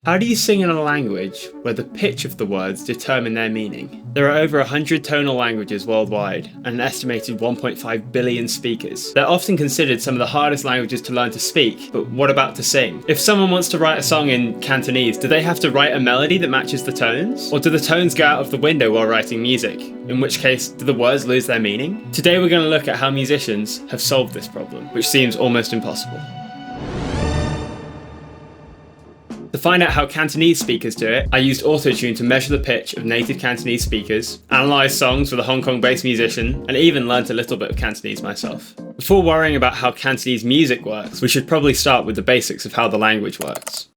How do you sing in a language where the pitch of the words determine their meaning? There are over 100 tonal languages worldwide and an estimated 1.5 billion speakers. They're often considered some of the hardest languages to learn to speak, but what about to sing? If someone wants to write a song in Cantonese, do they have to write a melody that matches the tones? Or do the tones go out of the window while writing music? In which case, do the words lose their meaning? Today we're going to look at how musicians have solved this problem, which seems almost impossible. To find out how Cantonese speakers do it, I used autotune to measure the pitch of native Cantonese speakers, analysed songs with a Hong Kong-based musician, and even learnt a little bit of Cantonese myself. Before worrying about how Cantonese music works, we should probably start with the basics of how the language works.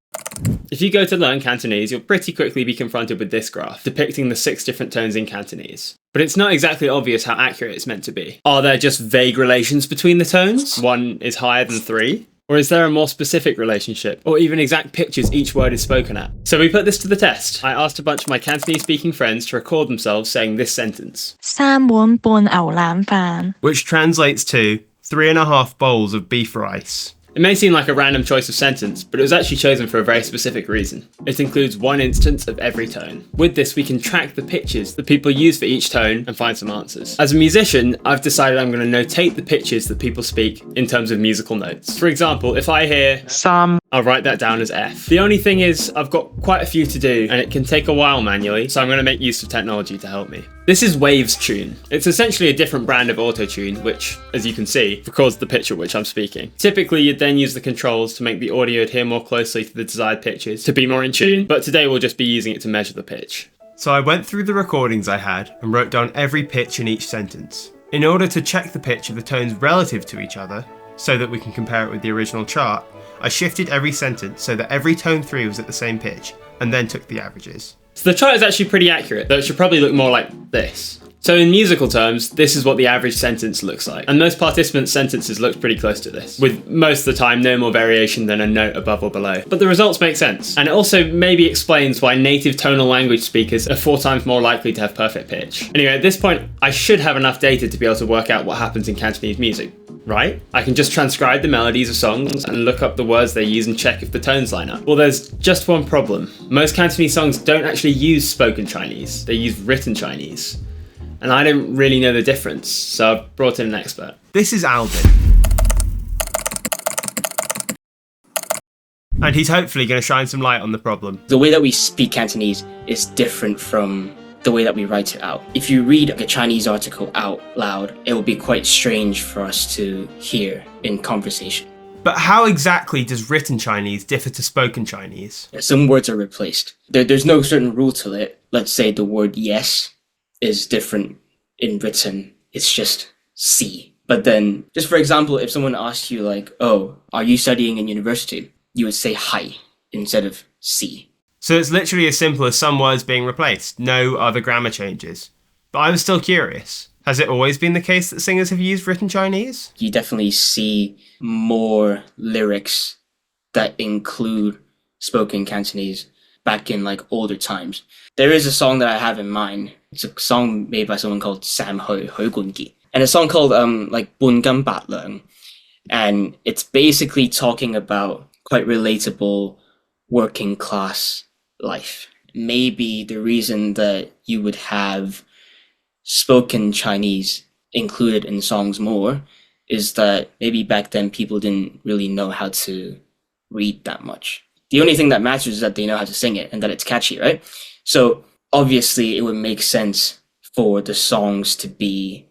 If you go to learn Cantonese, you'll pretty quickly be confronted with this graph, depicting the 6 different tones in Cantonese. But it's not exactly obvious how accurate it's meant to be. Are there just vague relations between the tones? One is higher than 3? Or is there a more specific relationship, or even exact pitches each word is spoken at? So we put this to the test. I asked a bunch of my Cantonese-speaking friends to record themselves saying this sentence. 3碗半牛腩飯 which translates to 3.5 bowls of beef rice. It may seem like a random choice of sentence, but it was actually chosen for a very specific reason. It includes one instance of every tone. With this, we can track the pitches that people use for each tone and find some answers. As a musician, I've decided I'm going to notate the pitches that people speak in terms of musical notes. For example, if I hear some, I'll write that down as F. The only thing is, I've got quite a few to do, and it can take a while manually, so I'm going to make use of technology to help me. This is Waves Tune. It's essentially a different brand of autotune, which, as you can see, records the pitch at which I'm speaking. Typically, you'd then use the controls to make the audio adhere more closely to the desired pitches, to be more in tune, but today we'll just be using it to measure the pitch. So I went through the recordings I had and wrote down every pitch in each sentence. In order to check the pitch of the tones relative to each other, so that we can compare it with the original chart, I shifted every sentence so that every tone 3 was at the same pitch, and then took the averages. So the chart is actually pretty accurate, though it should probably look more like this. So in musical terms, this is what the average sentence looks like. And most participants' sentences look pretty close to this, with most of the time no more variation than a note above or below. But the results make sense. And it also maybe explains why native tonal language speakers are 4 times more likely to have perfect pitch. Anyway, at this point, I should have enough data to be able to work out what happens in Cantonese music, right? I can just transcribe the melodies of songs and look up the words they use and check if the tones line up. Well, there's just one problem. Most Cantonese songs don't actually use spoken Chinese, they use written Chinese. And I don't really know the difference, so I've brought in an expert. This is Alvin. And he's hopefully going to shine some light on the problem. The way that we speak Cantonese is different from the way that we write it out. If you read a Chinese article out loud, it will be quite strange for us to hear in conversation. But how exactly does written Chinese differ to spoken Chinese? Some words are replaced. There's no certain rule to it. Let's say the word yes is different in written. It's just si. But then, just for example, if someone asks you like, oh, are you studying in university? You would say hai instead of si. So it's literally as simple as some words being replaced, no other grammar changes. But I was still curious. Has it always been the case that singers have used written Chinese? You definitely see more lyrics that include spoken Cantonese back in like older times. There is a song that I have in mind. It's a song made by someone called Sam Hui Gun Gi. And a song called like Bun Gan Bat Leung. And it's basically talking about quite relatable working class life. Maybe the reason that you would have spoken Chinese included in songs more is that maybe back then people didn't really know how to read that much. The only thing that matters is that they know how to sing it and that it's catchy, right? So obviously it would make sense for the songs to be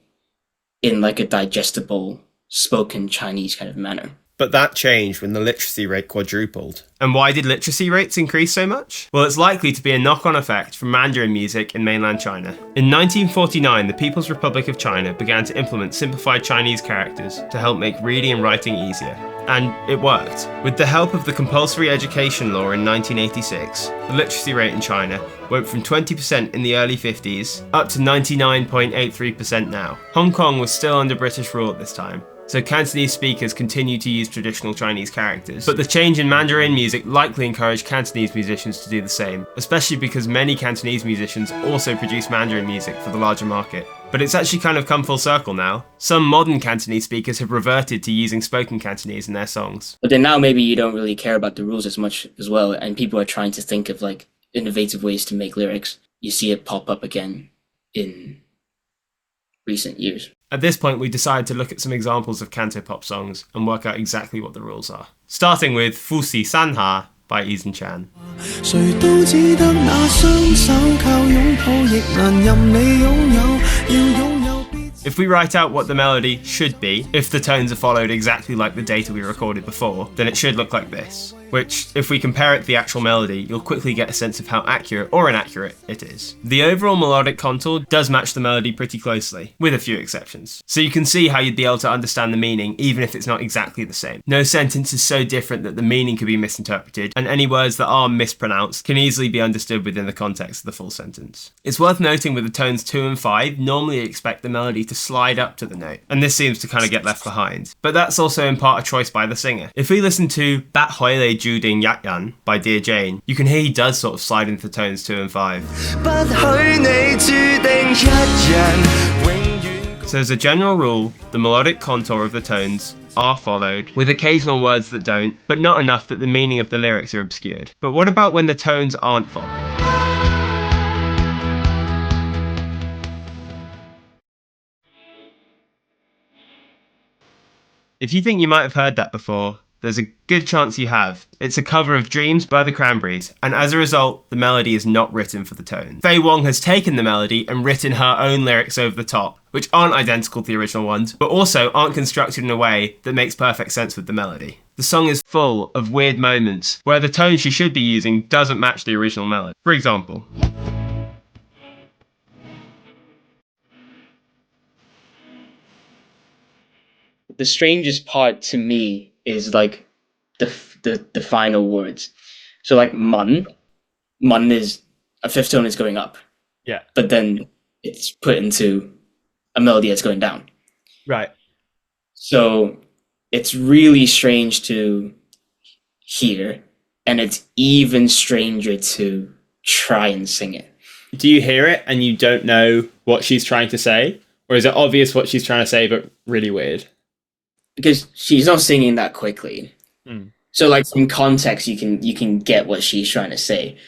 in like a digestible spoken Chinese kind of manner. But that changed when the literacy rate quadrupled. And why did literacy rates increase so much? Well, it's likely to be a knock-on effect from Mandarin music in mainland China. In 1949, the People's Republic of China began to implement simplified Chinese characters to help make reading and writing easier. And it worked. With the help of the compulsory education law in 1986, the literacy rate in China went from 20% in the early 50s up to 99.83% now. Hong Kong was still under British rule at this time, so Cantonese speakers continue to use traditional Chinese characters. But the change in Mandarin music likely encouraged Cantonese musicians to do the same, especially because many Cantonese musicians also produce Mandarin music for the larger market. But it's actually kind of come full circle now. Some modern Cantonese speakers have reverted to using spoken Cantonese in their songs. But then now maybe you don't really care about the rules as much as well, and people are trying to think of like innovative ways to make lyrics. You see it pop up again in recent years. At this point, we decided to look at some examples of cantopop songs and work out exactly what the rules are. Starting with Fusi Sanha by Eason Chan. 誰都只得那雙手靠擁抱，亦難任你擁有，要擁有必。 If we write out what the melody should be, if the tones are followed exactly like the data we recorded before, then it should look like this. Which, if we compare it to the actual melody, you'll quickly get a sense of how accurate or inaccurate it is. The overall melodic contour does match the melody pretty closely, with a few exceptions. So you can see how you'd be able to understand the meaning even if it's not exactly the same. No sentence is so different that the meaning could be misinterpreted, and any words that are mispronounced can easily be understood within the context of the full sentence. It's worth noting with the tones 2 and 5, normally you expect the melody to slide up to the note, and this seems to kind of get left behind. But that's also in part a choice by the singer. If we listen to Bat Hoile Ju Ding Yak Yan by Dear Jane, you can hear he does sort of slide into the tones 2 and 5. So as a general rule, the melodic contour of the tones are followed, with occasional words that don't, but not enough that the meaning of the lyrics are obscured. But what about when the tones aren't followed? If you think you might have heard that before, there's a good chance you have. It's a cover of Dreams by the Cranberries, and as a result, the melody is not written for the tone. Fei Wong has taken the melody and written her own lyrics over the top, which aren't identical to the original ones, but also aren't constructed in a way that makes perfect sense with the melody. The song is full of weird moments where the tone she should be using doesn't match the original melody. For example, The strangest part to me is like the final words. So like mun is a fifth tone is going up. Yeah. But then it's put into a melody that's going down. right. So it's really strange to hear, and it's even stranger to try and sing it. Do you hear it and you don't know what she's trying to say? Or is it obvious what she's trying to say but really weird? Because she's not singing that quickly. So like from context you can get what she's trying to say.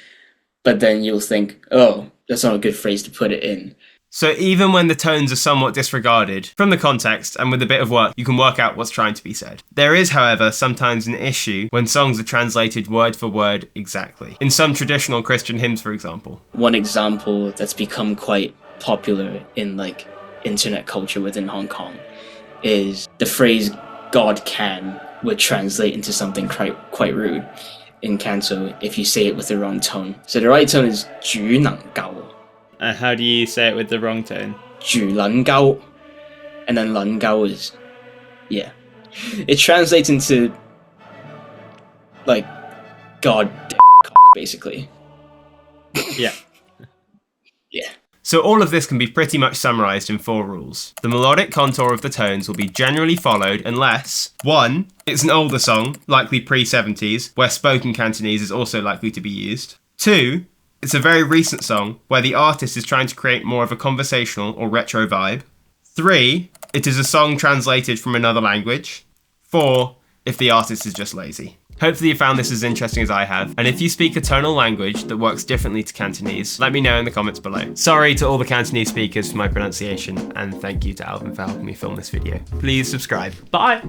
But then you'll think, oh, that's not a good phrase to put it in. So even when the tones are somewhat disregarded, from the context and with a bit of work, you can work out what's trying to be said. There is, however, sometimes an issue when songs are translated word for word exactly. In some traditional Christian hymns, for example. One example that's become quite popular in like internet culture within Hong Kong is the phrase God can would translate into something quite rude in Canto if you say it with the wrong tone. So the right tone is 举能高. And how do you say it with the wrong tone? 举能高. And then 能高 is, yeah. It translates into like God basically. Yeah. Yeah. So all of this can be pretty much summarised in 4 rules. The melodic contour of the tones will be generally followed unless 1. It's an older song, likely pre-70s, where spoken Cantonese is also likely to be used. 2. It's a very recent song, where the artist is trying to create more of a conversational or retro vibe. 3. It is a song translated from another language. 4. If the artist is just lazy. Hopefully you found this as interesting as I have, and if you speak a tonal language that works differently to Cantonese, let me know in the comments below. Sorry to all the Cantonese speakers for my pronunciation, and thank you to Alvin for helping me film this video. Please subscribe. Bye!